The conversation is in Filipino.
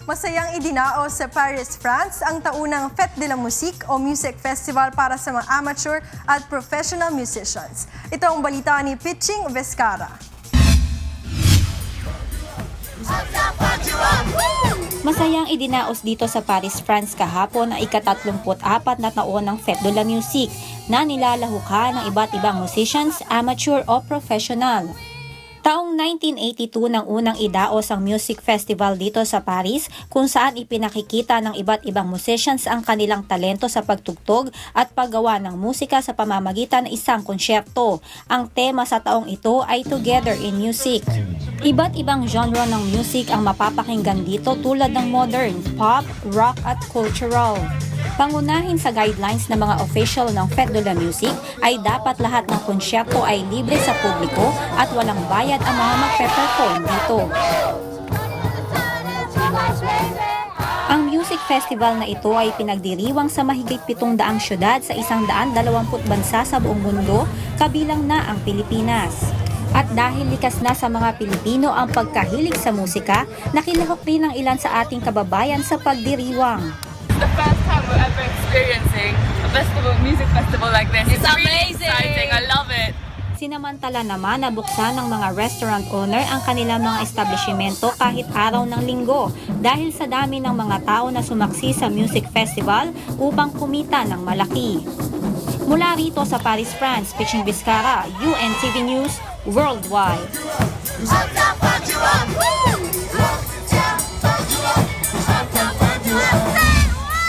Masayang idinaos sa Paris, France ang taunang Fête de la Musique o Music Festival para sa mga amateur at professional musicians. Ito ang balita ni Pitching Vizcara. Masayang idinaos dito sa Paris, France kahapon ang ika-34 na taon ng Fête de la Musique na nilalahukan ng iba't ibang musicians, amateur o professional. Taong 1982 nang unang idaos ang music festival dito sa Paris kung saan ipinakikita ng iba't ibang musicians ang kanilang talento sa pagtugtog at paggawa ng musika sa pamamagitan ng isang konsyerto. Ang tema sa taong ito ay Together in Music. Iba't ibang genre ng music ang mapapakinggan dito tulad ng modern, pop, rock at cultural. Pangunahin sa guidelines ng mga official ng Fête de la Musique ay dapat lahat ng konsyerto ay libre sa publiko at walang bayad ang mga magpe-perform dito. Ang music festival na ito ay pinagdiriwang sa mahigit 700 syudad sa 120 bansa sa buong mundo, kabilang na ang Pilipinas. At dahil likas na sa mga Pilipino ang pagkahilig sa musika, nakilahok rin ng ilan sa ating kababayan sa pagdiriwang. The first time we're ever experiencing a music festival like this. It's really exciting. I love it. Sinamantala naman na buksan ng mga restaurant owner ang kanilang mga establishmento kahit araw ng linggo dahil sa dami ng mga tao na sumaksi sa music festival upang kumita ng malaki. Mula rito sa Paris, France, Pitching Vizcara, UNTV News Worldwide.